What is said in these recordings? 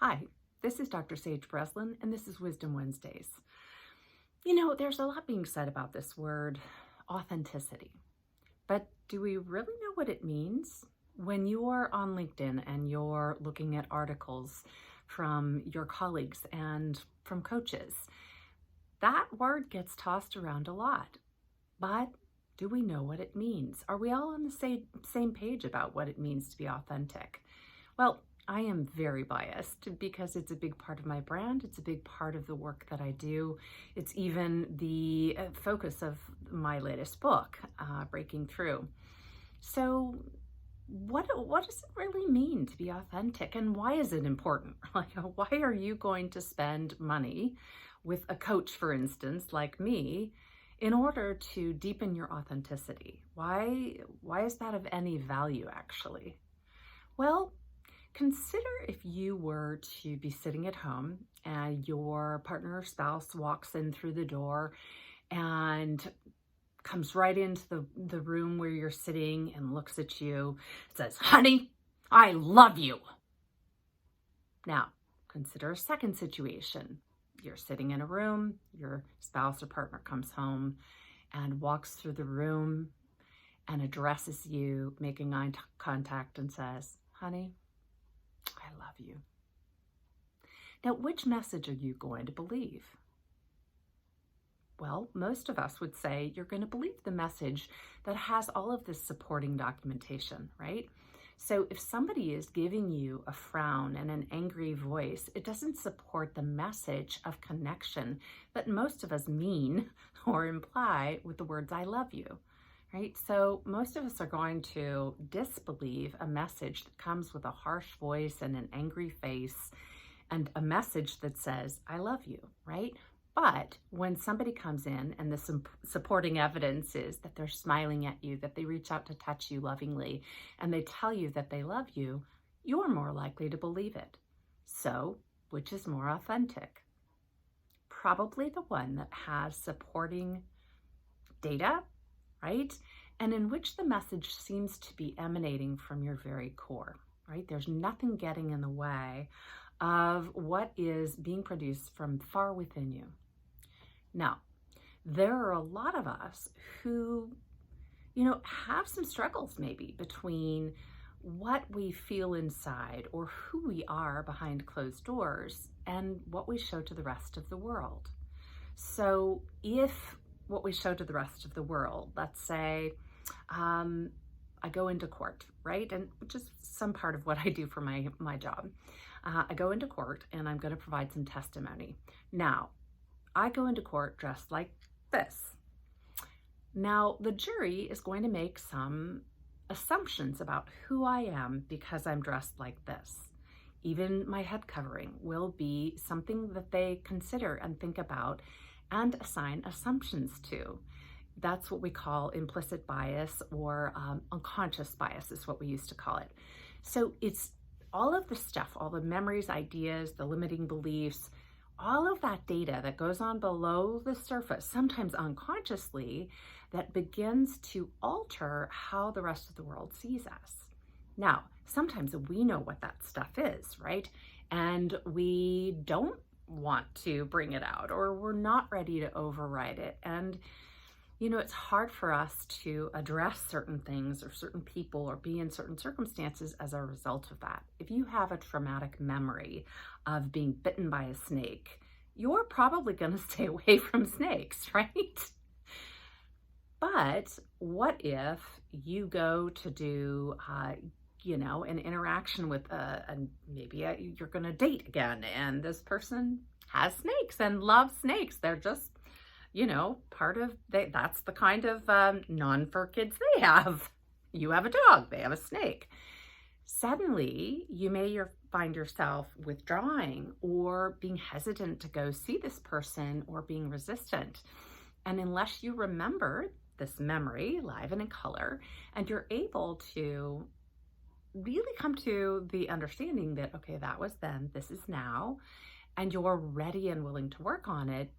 Hi, this is Dr. Sage Breslin, and this is Wisdom Wednesdays. There's a lot being said about this word, authenticity. But do we really know what it means? When you're on LinkedIn and you're looking at articles from your colleagues and from coaches, that word gets tossed around a lot. But do we know what it means? Are we all on the same page about what it means to be authentic? Well, I am very biased because it's a big part of my brand. It's a big part of the work that I do. It's even the focus of my latest book, Breaking Through. So what does it really mean to be authentic, and why is it important? Like, why are you going to spend money with a coach, for instance, like me, in order to deepen your authenticity? Why is that of any value, actually? Well, consider if you were to be sitting at home and your partner or spouse walks in through the door and comes right into the room where you're sitting and looks at you, says, "Honey, I love you." Now, consider a second situation. You're sitting in a room, your spouse or partner comes home and walks through the room and addresses you, making eye contact, and says, "Honey, I love you." Now, which message are you going to believe? Well, most of us would say you're going to believe the message that has all of this supporting documentation, right? So if somebody is giving you a frown and an angry voice, it doesn't support the message of connection that most of us mean or imply with the words "I love you." Right? So most of us are going to disbelieve a message that comes with a harsh voice and an angry face and a message that says, "I love you," right? But when somebody comes in and the supporting evidence is that they're smiling at you, that they reach out to touch you lovingly, and they tell you that they love you, you're more likely to believe it. So, which is more authentic? Probably the one that has supporting data, right? And in which the message seems to be emanating from your very core, right? There's nothing getting in the way of what is being produced from far within you. Now, there are a lot of us who, have some struggles maybe between what we feel inside or who we are behind closed doors and what we show to the rest of the world. So if what we show to the rest of the world, let's say I go into court, right? And which is some part of what I do for my job. I go into court and I'm going to provide some testimony. Now, I go into court dressed like this. Now, the jury is going to make some assumptions about who I am because I'm dressed like this. Even my head covering will be something that they consider and think about and assign assumptions to. That's what we call implicit bias, or unconscious bias is what we used to call it. So it's all of the stuff, all the memories, ideas, the limiting beliefs, all of that data that goes on below the surface, sometimes unconsciously, that begins to alter how the rest of the world sees us. Now, sometimes we know what that stuff is, right? And we don't want to bring it out, or we're not ready to override it. And it's hard for us to address certain things or certain people or be in certain circumstances as a result of that. If you have a traumatic memory of being bitten by a snake, you're probably going to stay away from snakes, right? But what if you go to do, an interaction with you're going to date again, and this person has snakes and loves snakes. They're just that's the kind of non-fur kids they have. You have a dog, they have a snake. Suddenly, you may find yourself withdrawing or being hesitant to go see this person, or being resistant. And unless you remember this memory live and in color, and you're able to really come to the understanding that, okay, that was then, this is now, and you're ready and willing to work on it,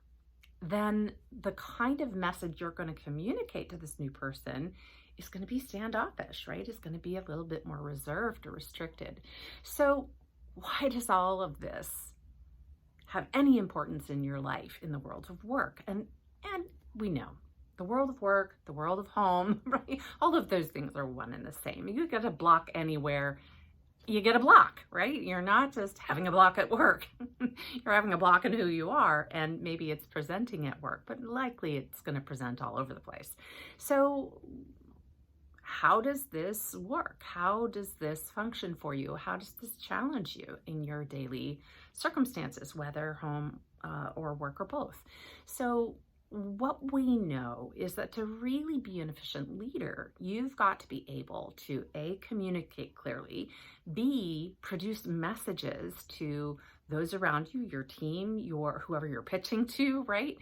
then the kind of message you're going to communicate to this new person is going to be standoffish, right? It's going to be a little bit more reserved or restricted. So why does all of this have any importance in your life in the world of work? And we know the world of work, the world of home, right? All of those things are one and the same. You get a block anywhere, you get a block, right? You're not just having a block at work. You're having a block in who you are, and maybe it's presenting at work, but likely it's going to present all over the place. So how does this work? How does this function for you? How does this challenge you in your daily circumstances, whether home or work or both? So what we know is that to really be an efficient leader, you've got to be able to A, communicate clearly, B, produce messages to those around you, your team, whoever you're pitching to, right?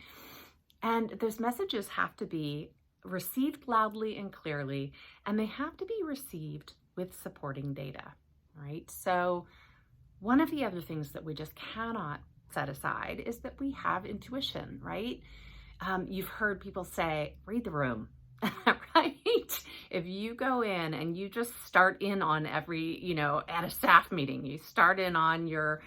And those messages have to be received loudly and clearly, and they have to be received with supporting data, right? So one of the other things that we just cannot set aside is that we have intuition, right? You've heard people say, read the room, right? If you go in and you just start in on every, at a staff meeting, you start in on your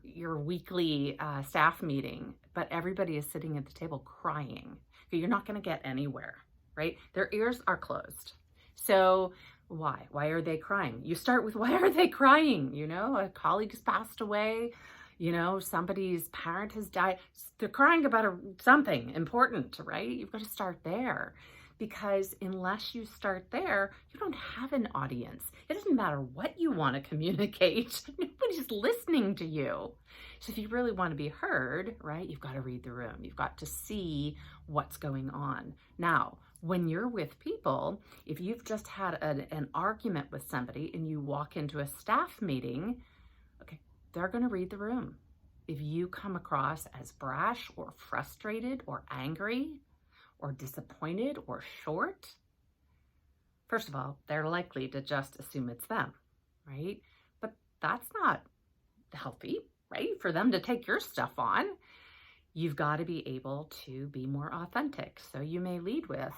weekly staff meeting, but everybody is sitting at the table crying, you're not going to get anywhere, right? Their ears are closed. So why? Why are they crying? You start with, why are they crying? A colleague's passed away. Somebody's parent has died. They're crying about something important, right? You've got to start there, because unless you start there, you don't have an audience. It doesn't matter what you want to communicate. Nobody's listening to you. So if you really want to be heard, right, you've got to read the room. You've got to see what's going on. Now, when you're with people, if you've just had an argument with somebody and you walk into a staff meeting, they're going to read the room. If you come across as brash or frustrated or angry or disappointed or short, first of all, they're likely to just assume it's them, right? But that's not healthy, right? For them to take your stuff on. You've got to be able to be more authentic. So you may lead with,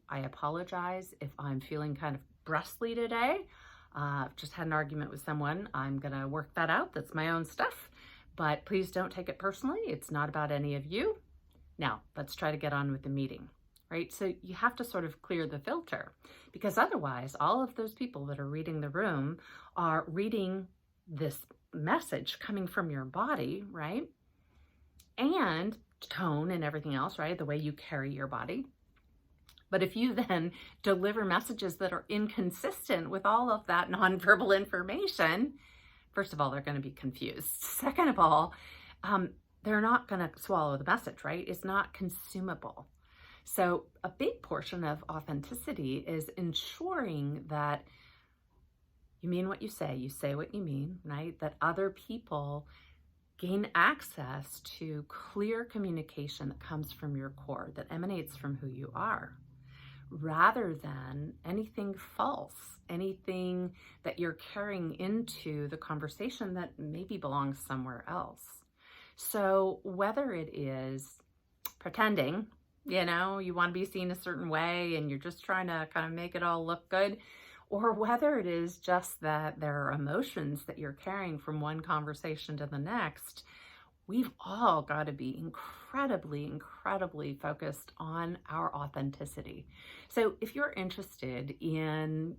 I apologize if I'm feeling kind of brusquely today. Just had an argument with someone. I'm going to work that out. That's my own stuff. But please don't take it personally. It's not about any of you. Now, let's try to get on with the meeting, right? So you have to sort of clear the filter, because otherwise all of those people that are reading the room are reading this message coming from your body, right? And tone and everything else, right? The way you carry your body. But if you then deliver messages that are inconsistent with all of that nonverbal information, first of all, they're going to be confused. Second of all, they're not going to swallow the message, right? It's not consumable. So a big portion of authenticity is ensuring that you mean what you say what you mean, right? That other people gain access to clear communication that comes from your core, that emanates from who you are, rather than anything false, anything that you're carrying into the conversation that maybe belongs somewhere else. So whether it is pretending, you want to be seen a certain way and you're just trying to kind of make it all look good, or whether it is just that there are emotions that you're carrying from one conversation to the next, we've all got to be incredibly, incredibly focused on our authenticity. So if you're interested in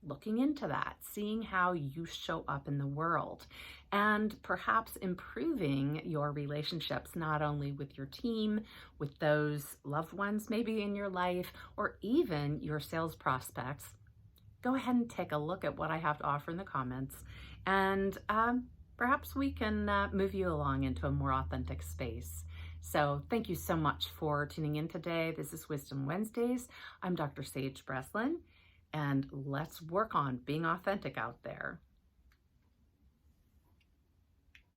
looking into that, seeing how you show up in the world, and perhaps improving your relationships, not only with your team, with those loved ones maybe in your life, or even your sales prospects, go ahead and take a look at what I have to offer in the comments, and perhaps we can move you along into a more authentic space. So thank you so much for tuning in today. This is Wisdom Wednesdays. I'm Dr. Sage Breslin, and let's work on being authentic out there.